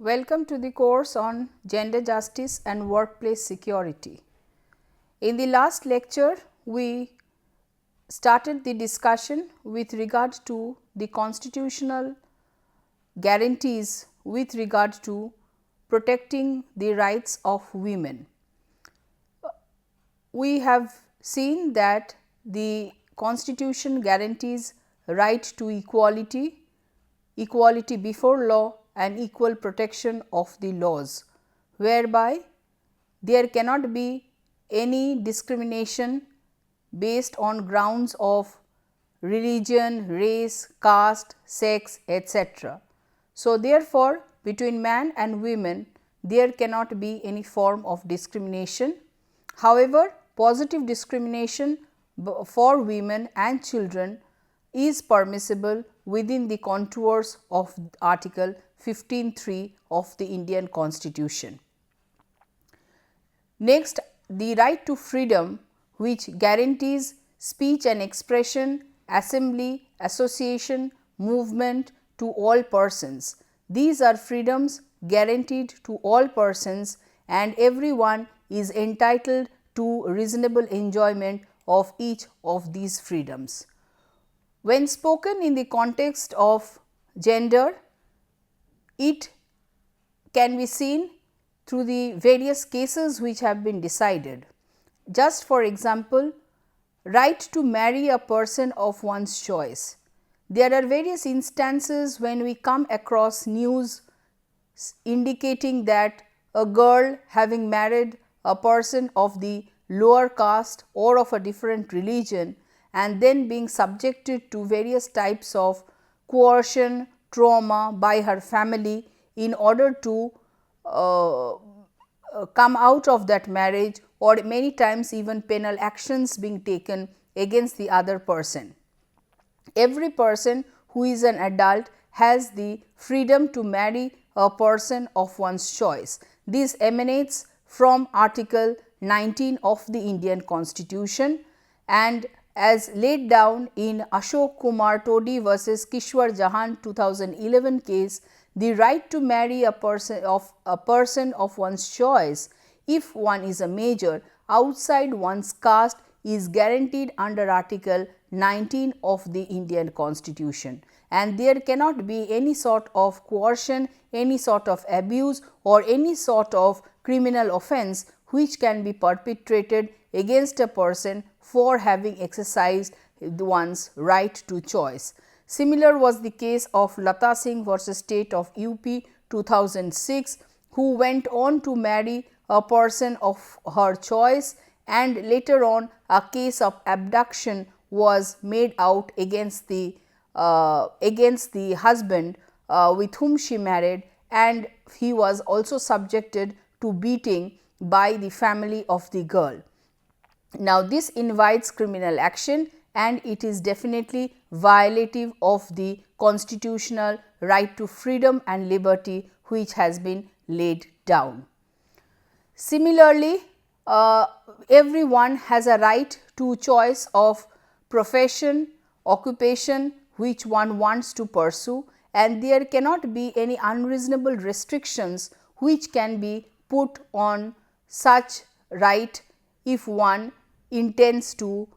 Welcome to the course on gender justice and workplace security. In the last lecture, we started the discussion with regard to the constitutional guarantees with regard to protecting the rights of women. We have seen that the Constitution guarantees right to equality, equality before law and equal protection of the laws, whereby there cannot be any discrimination based on grounds of religion, race, caste, sex, etc. So, therefore, between man and women there cannot be any form of discrimination. However, positive discrimination for women and children is permissible within the contours of Article 15(3) of the Indian Constitution. Next, the right to freedom, which guarantees speech and expression, assembly, association, movement to all persons. These are freedoms guaranteed to all persons, and everyone is entitled to reasonable enjoyment of each of these freedoms. When spoken in the context of gender, it can be seen through the various cases which have been decided. Just for example, right to marry a person of one's choice. There are various instances when we come across news indicating that a girl having married a person of the lower caste or of a different religion and then being subjected to various types of coercion, trauma by her family in order to come out of that marriage, or many times even penal actions being taken against the other person. Every person who is an adult has the freedom to marry a person of one's choice. This emanates from Article 19 of the Indian Constitution, and as laid down in Ashok Kumar Todi versus Kishwar Jahan 2011 case, the right to marry a person of one's choice if one is a major outside one's caste is guaranteed under Article 19 of the Indian Constitution, and there cannot be any sort of coercion, any sort of abuse or any sort of criminal offence which can be perpetrated against a person for having exercised one's right to choice. Similar was the case of Lata Singh versus State of UP 2006, who went on to marry a person of her choice, and later on a case of abduction was made out against the husband with whom she married, and he was also subjected to beating by the family of the girl. Now, this invites criminal action and it is definitely violative of the constitutional right to freedom and liberty which has been laid down. Similarly, everyone has a right to choice of profession, occupation which one wants to pursue, and there cannot be any unreasonable restrictions which can be put on such right if one intends to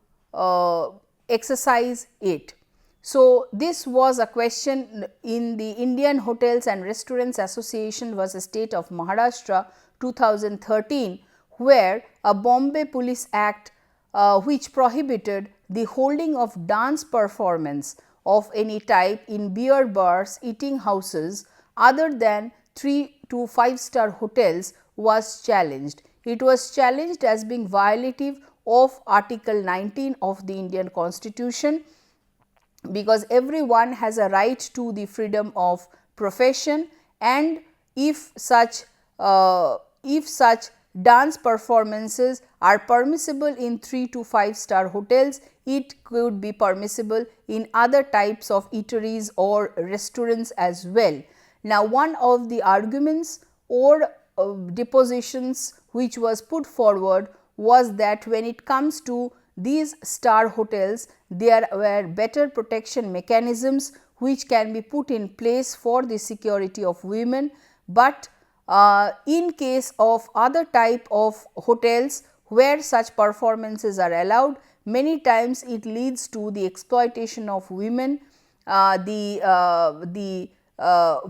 exercise it. So, this was a question in the Indian Hotels and Restaurants Association versus State of Maharashtra 2013, where a Bombay Police Act which prohibited the holding of dance performance of any type in beer bars, eating houses other than 3 to 5-star hotels was challenged. It was challenged as being violative of Article 19 of the Indian Constitution, because everyone has a right to the freedom of profession, and if such dance performances are permissible in 3 to 5-star hotels, it could be permissible in other types of eateries or restaurants as well. Now, one of the arguments or depositions which was put forward was that when it comes to these star hotels, there were better protection mechanisms which can be put in place for the security of women but in case of other type of hotels where such performances are allowed, many times it leads to the exploitation of women, the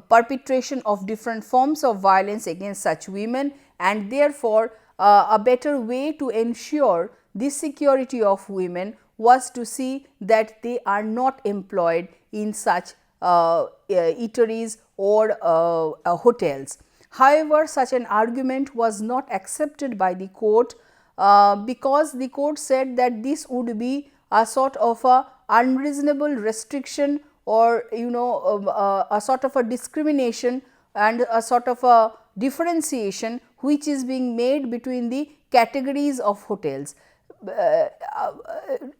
perpetration of different forms of violence against such women, and therefore, a better way to ensure the security of women was to see that they are not employed in such eateries or hotels. However, such an argument was not accepted by the court because the court said that this would be a sort of a unreasonable restriction, or a sort of a discrimination and a sort of a differentiation which is being made between the categories of hotels.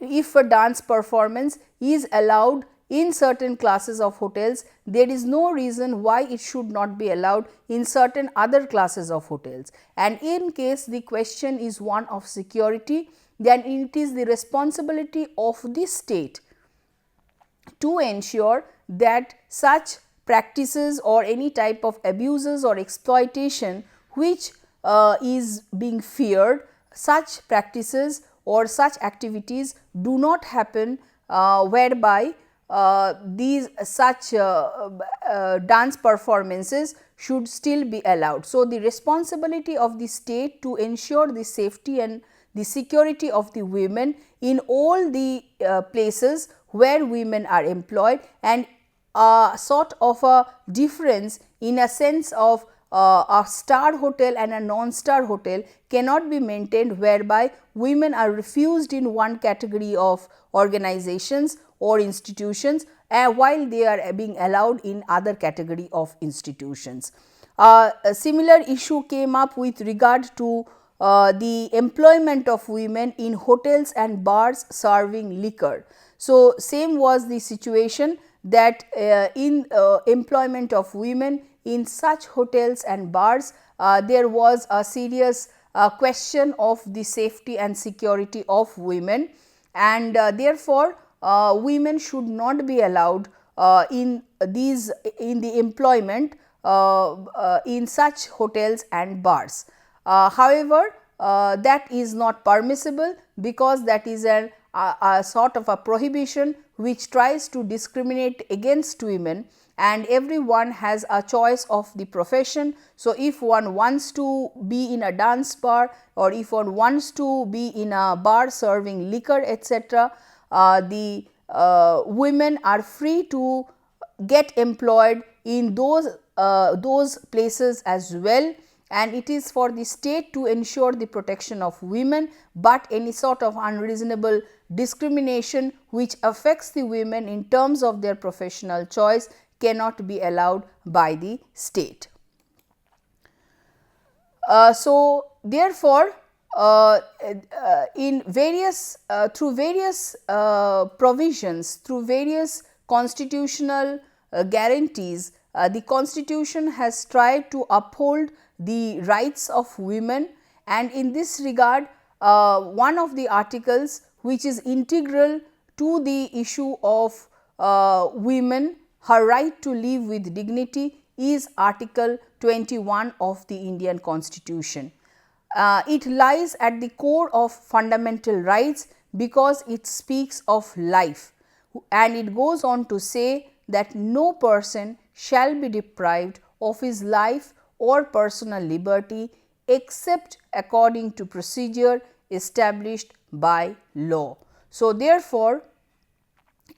If a dance performance is allowed in certain classes of hotels, there is no reason why it should not be allowed in certain other classes of hotels. And in case the question is one of security, then it is the responsibility of the state to ensure that such practices or any type of abuses or exploitation which is being feared, such practices or such activities do not happen, whereby these such dance performances should still be allowed. So, the responsibility of the state to ensure the safety and the security of the women in all the places where women are employed, and a sort of a difference in a sense of a star hotel and a non-star hotel cannot be maintained, whereby women are refused in one category of organizations or institutions while they are being allowed in other category of institutions. A similar issue came up with regard to the employment of women in hotels and bars serving liquor. So, same was the situation that in employment of women in such hotels and bars, there was a serious question of the safety and security of women, and therefore, women should not be allowed in the employment in such hotels and bars. However, that is not permissible, because that is a sort of a prohibition which tries to discriminate against women, and everyone has a choice of the profession. So, if one wants to be in a dance bar, or if one wants to be in a bar serving liquor, etc., the women are free to get employed in those places as well, and it is for the state to ensure the protection of women, but any sort of unreasonable discrimination which affects the women in terms of their professional choice cannot be allowed by the state. So, therefore, in various through various provisions, through various constitutional guarantees, the constitution has tried to uphold the rights of women, and in this regard, one of the articles which is integral to the issue of women, her right to live with dignity, is Article 21 of the Indian Constitution. It lies at the core of fundamental rights because it speaks of life, and it goes on to say that no person shall be deprived of his life or personal liberty except according to procedure established by law. So, therefore,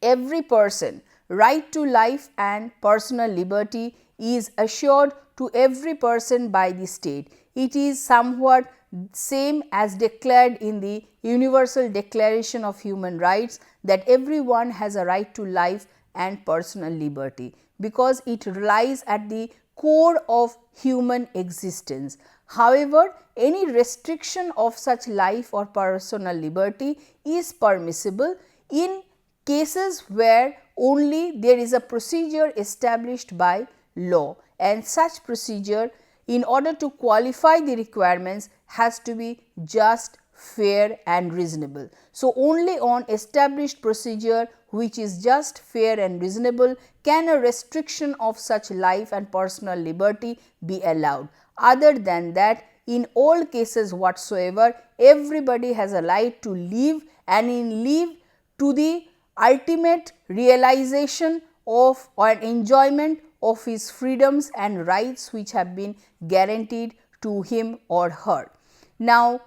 every person right to life and personal liberty is assured to every person by the state. It is somewhat same as declared in the Universal Declaration of Human Rights, that everyone has a right to life and personal liberty, because it lies at the core of human existence. However, any restriction of such life or personal liberty is permissible in cases where only there is a procedure established by law, and such procedure, in order to qualify the requirements, has to be just, fair and reasonable. So, only on established procedure which is just, fair and reasonable, can a restriction of such life and personal liberty be allowed. Other than that, in all cases whatsoever, everybody has a right to live, and in live to the ultimate realization of or enjoyment of his freedoms and rights which have been guaranteed to him or her. Now,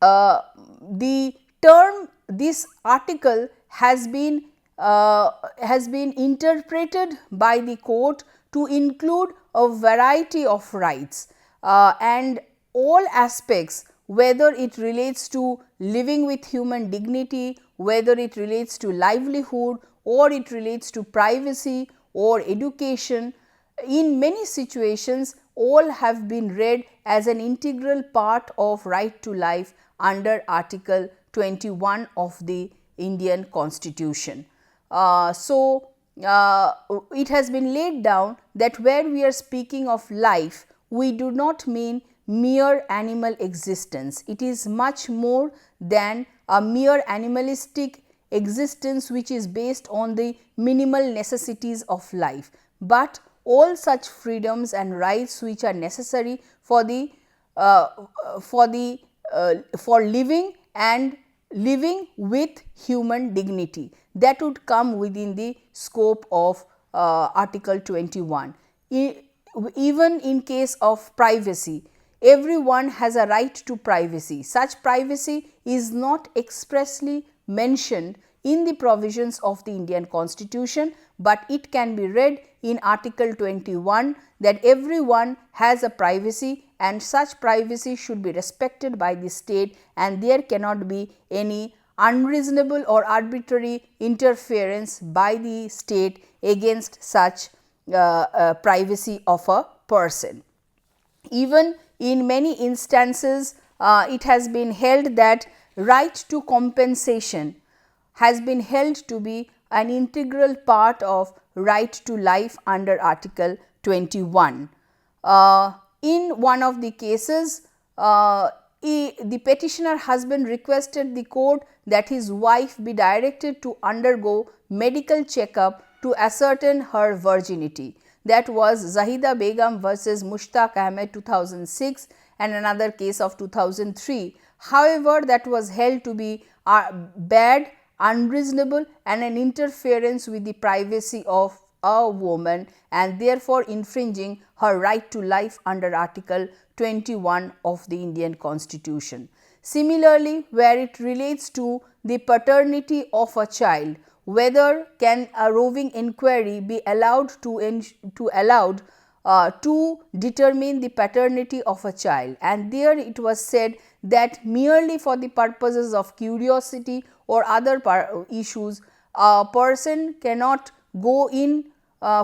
the term, this article has been interpreted by the court to include a variety of rights and all aspects, whether it relates to living with human dignity, whether it relates to livelihood, or it relates to privacy or education. In many situations, all have been read as an integral part of right to life under Article 21 of the Indian Constitution. It has been laid down that where we are speaking of life, we do not mean mere animal existence. It is much more than a mere animalistic existence which is based on the minimal necessities of life, but all such freedoms and rights which are necessary for living and living with human dignity, that would come within the scope of Article 21. Even in case of privacy, everyone has a right to privacy. Such privacy is not expressly mentioned in the provisions of the Indian Constitution, but it can be read in Article 21 that everyone has a privacy and such privacy should be respected by the state, and there cannot be any unreasonable or arbitrary interference by the state against such privacy of a person. Even in many instances, it has been held that right to compensation has been held to be an integral part of right to life under Article 21. In one of the cases, the petitioner husband requested the court that his wife be directed to undergo medical checkup to ascertain her virginity. That was Zahida Begum versus Mushtaq Ahmed 2006 and another case of 2003. However, that was held to be bad, unreasonable and an interference with the privacy of a woman, and therefore infringing her right to life under Article 21 of the Indian Constitution. Similarly, where it relates to the paternity of a child, whether can a roving inquiry be allowed to determine the paternity of a child, and there it was said that merely for the purposes of curiosity or other issues, a person cannot go in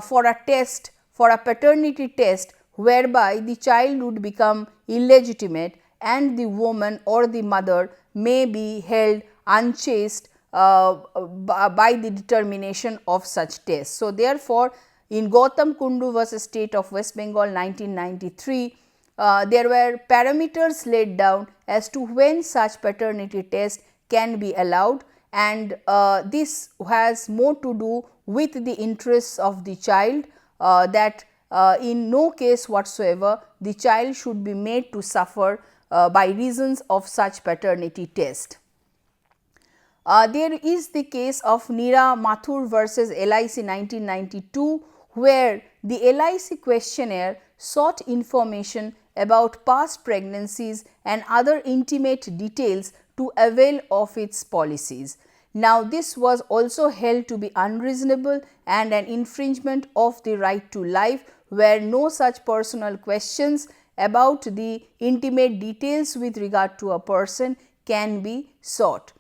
for a test, for a paternity test, whereby the child would become illegitimate and the woman or the mother may be held unchaste by the determination of such test. So, therefore, in Gautam Kundu versus State of West Bengal 1993, there were parameters laid down as to when such paternity test can be allowed, and this has more to do with the interests of the child, that in no case whatsoever the child should be made to suffer by reasons of such paternity test. There is the case of Neera Mathur versus LIC 1992, where the LIC questionnaire sought information about past pregnancies and intimate details to avail of its policies. Now, this was also held to be unreasonable and an infringement of the right to life, where no such personal questions about the intimate details with regard to a person can be sought.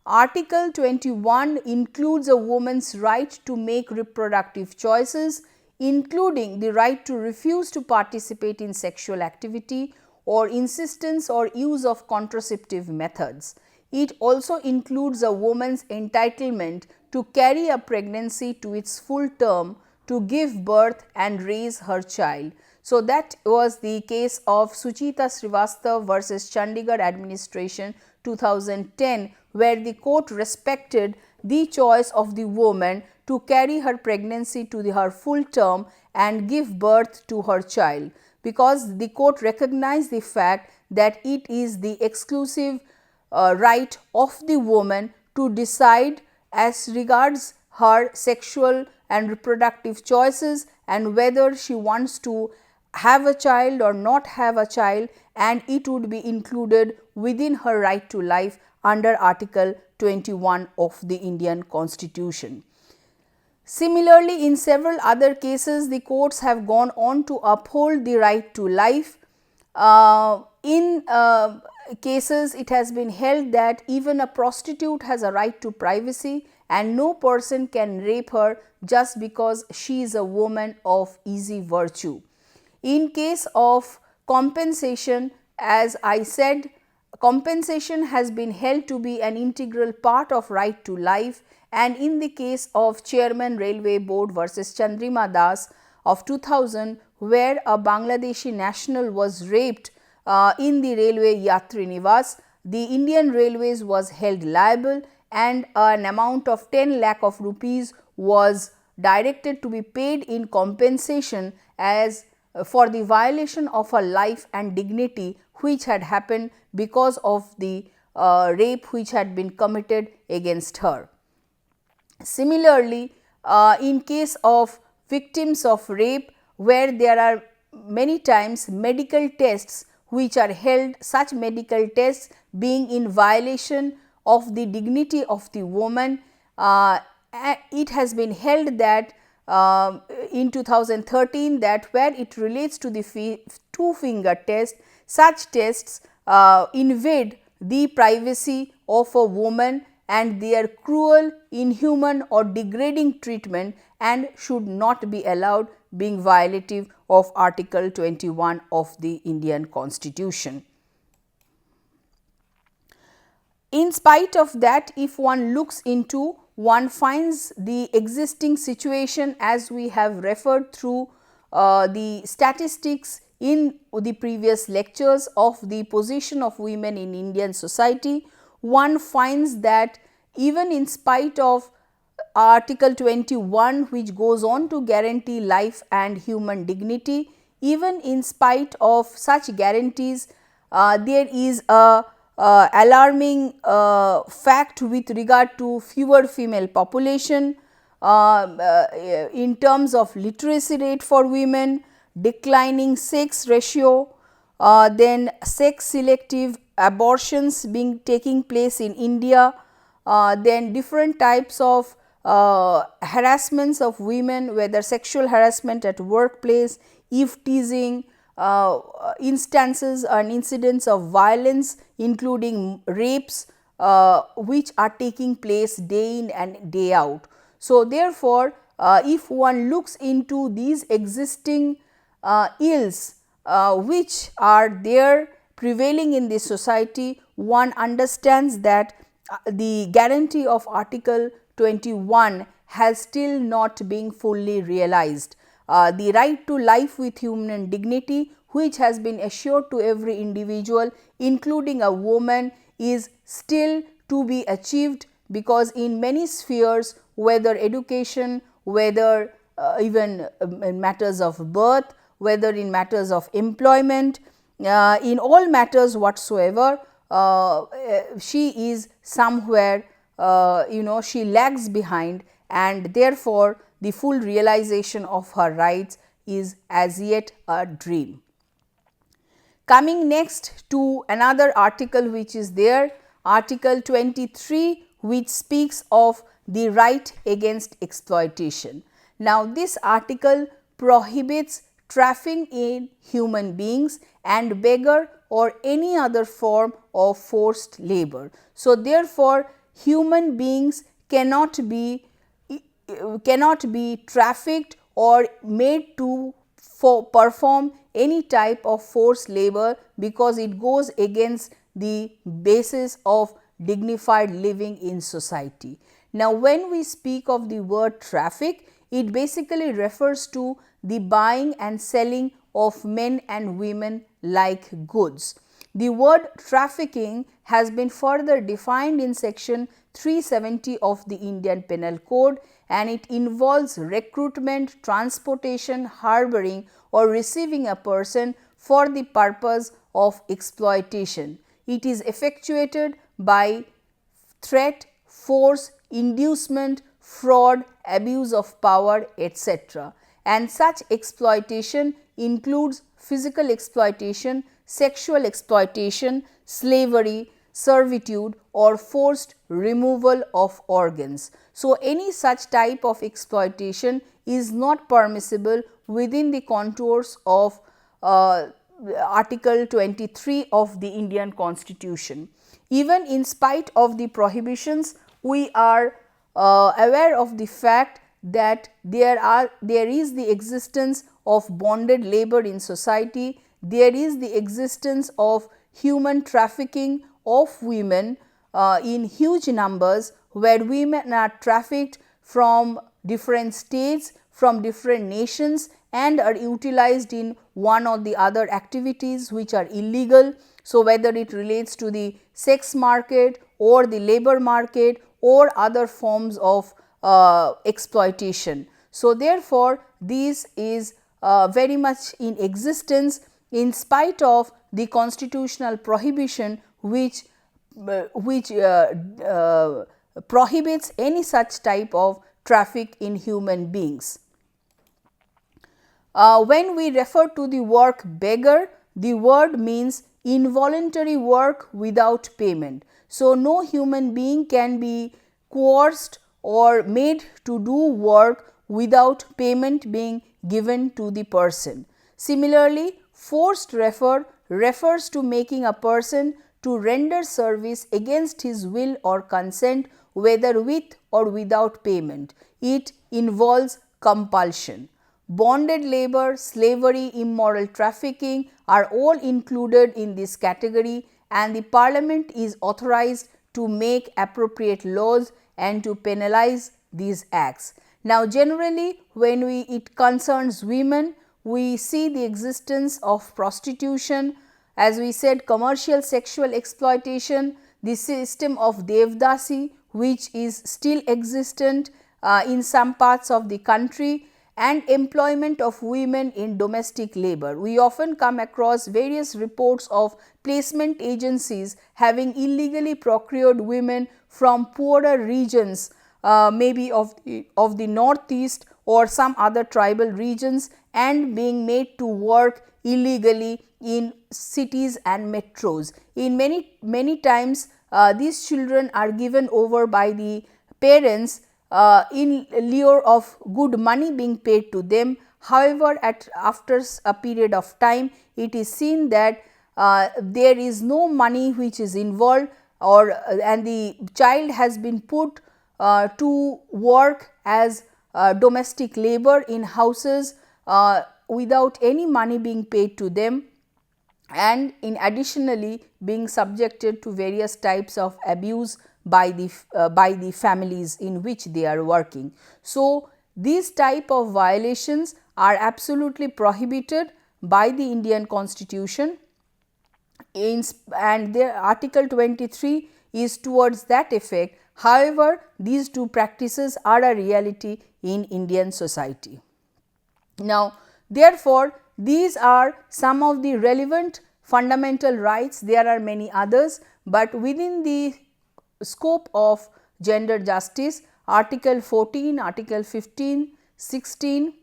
Article 21 includes a woman's right to make reproductive choices, including the right to refuse to participate in sexual activity or insistence or use of contraceptive methods. It also includes a woman's entitlement to carry a pregnancy to its full term, to give birth and raise her child. So, that was the case of Suchita Srivastav versus Chandigarh Administration 2010, where the court respected the choice of the woman to carry her pregnancy to her full term and give birth to her child, because the court recognized the fact that it is the exclusive right of the woman to decide as regards her sexual and reproductive choices and whether she wants to have a child or not have a child, and it would be included within her right to life under Article 21 of the Indian Constitution. Similarly, in several other cases, the courts have gone on to uphold the right to life. In cases, it has been held that even a prostitute has a right to privacy and no person can rape her just because she is a woman of easy virtue. In case of compensation, as I said, compensation has been held to be an integral part of right to life, and in the case of Chairman Railway Board versus Chandrima Das of 2000, where a Bangladeshi national was raped in the railway Yatri Niwas, the Indian Railways was held liable and an amount of 10 lakh of rupees was directed to be paid in compensation as for the violation of her life and dignity which had happened because of the rape which had been committed against her. Similarly, in case of victims of rape, where there are many times medical tests which are held, such medical tests being in violation of the dignity of the woman, it has been held that in 2013 that where it relates to the two finger test, such tests invade the privacy of a woman and their cruel, inhuman or degrading treatment and should not be allowed, being violative of Article 21 of the Indian Constitution. In spite of that, if one looks into, one finds the existing situation as we have referred through the statistics in the previous lectures of the position of women in Indian society. One finds that even in spite of Article 21 which goes on to guarantee life and human dignity, even in spite of such guarantees, there is a alarming fact with regard to fewer female population, in terms of literacy rate for women, declining sex ratio, then sex selective abortions being taking place in India, then different types of harassments of women, whether sexual harassment at workplace, if teasing, instances and incidents of violence including rapes which are taking place day in and day out. So, therefore, if one looks into these existing ills which are there prevailing in this society, one understands that the guarantee of Article 21 has still not been fully realized. The right to life with human dignity, which has been assured to every individual including a woman, is still to be achieved, because in many spheres, whether education, whether even in matters of birth, whether in matters of employment, in all matters whatsoever, she is somewhere, she lags behind, and therefore, the full realization of her rights is as yet a dream. Coming next to another article which is there, Article 23, which speaks of the right against exploitation. Now, this article prohibits trafficking in human beings and beggar or any other form of forced labor. So, therefore, human beings cannot be trafficked or made to perform any type of forced labor, because it goes against the basis of dignified living in society. Now, when we speak of the word traffic, it basically refers to the buying and selling of men and women like goods. The word trafficking has been further defined in section 370 of the Indian Penal Code, and it involves recruitment, transportation, harboring or receiving a person for the purpose of exploitation. It is effectuated by threat, force, inducement, fraud, abuse of power, etc. And such exploitation includes physical exploitation, sexual exploitation, slavery, servitude or forced removal of organs. So, any such type of exploitation is not permissible within the contours of Article 23 of the Indian Constitution. Even in spite of the prohibitions, we are aware of the fact that there is the existence of bonded labor in society, there is the existence of human trafficking of women in huge numbers, where women are trafficked from different states, from different nations, and are utilized in one or the other activities which are illegal. So, whether it relates to the sex market or the labor market or other forms of exploitation. So, therefore, this is very much in existence in spite of the constitutional prohibition which prohibits any such type of traffic in human beings. When we refer to the work beggar, the word means involuntary work without payment. So, no human being can be coerced or made to do work without payment being given to the person. Similarly, forced refers to making a person to render service against his will or consent, whether with or without payment. It involves compulsion. Bonded labor, slavery, immoral trafficking are all included in this category, and the Parliament is authorized to make appropriate laws and to penalize these acts. Now, generally when it concerns women, we see the existence of prostitution, as we said, commercial sexual exploitation, the system of Devdasi which is still existent in some parts of the country, and employment of women in domestic labor. We often come across various reports of placement agencies having illegally procured women from poorer regions, maybe of the northeast or some other tribal regions, and being made to work illegally in cities and metros. In many times these children are given over by the parents in lure of good money being paid to them. However, after a period of time, it is seen that there is no money which is involved, and the child has been put to work as domestic labor in houses without any money being paid to them, and in additionally being subjected to various types of abuse by the families in which they are working. So, these type of violations are absolutely prohibited by the Indian Constitution, and their Article 23 is towards that effect. However, these two practices are a reality in Indian society. Now, therefore, these are some of the relevant fundamental rights. There are many others, but within the scope of gender justice, Article 14, Article 15, 16,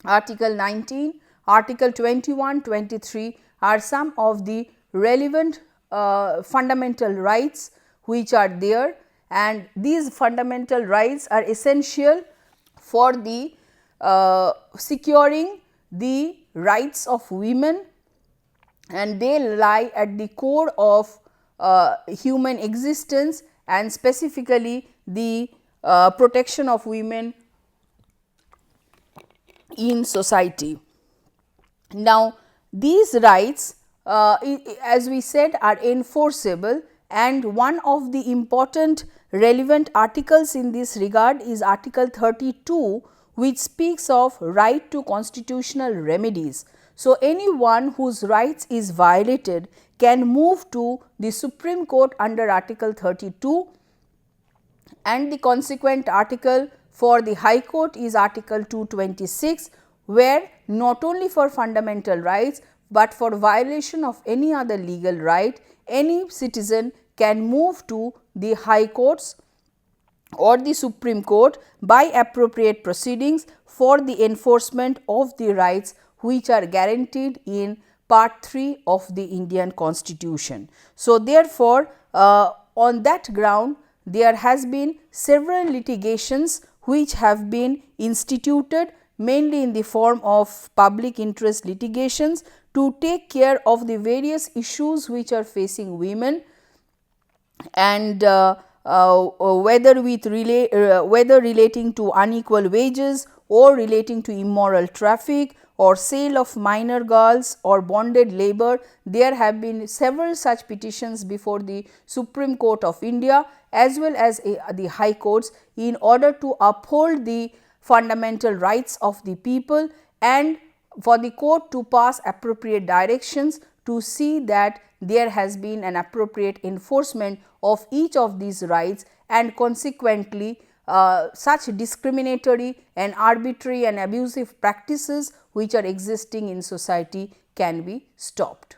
Article 19, Article 21, 23 are some of the relevant fundamental rights which are there, and these fundamental rights are essential for the securing the rights of women, and they lie at the core of human existence, and specifically the protection of women in society. Now, these rights as we said are enforceable, and one of the important relevant articles in this regard is Article 32, which speaks of right to constitutional remedies. So, anyone whose rights is violated can move to the Supreme Court under Article 32, and the consequent article for the High Court is Article 226, where not only for fundamental rights, but for violation of any other legal right, any citizen can move to the High Courts or the Supreme Court by appropriate proceedings for the enforcement of the rights which are guaranteed in Part 3 of the Indian Constitution. So, therefore, on that ground there has been several litigations which have been instituted, mainly in the form of public interest litigations, to take care of the various issues which are facing women, and whether relating to unequal wages or relating to immoral traffic or sale of minor girls or bonded labor. There have been several such petitions before the Supreme Court of India as well as the High Courts, in order to uphold the fundamental rights of the people and for the court to pass appropriate directions to see that there has been an appropriate enforcement of each of these rights, and consequently such discriminatory and arbitrary and abusive practices which are existing in society can be stopped.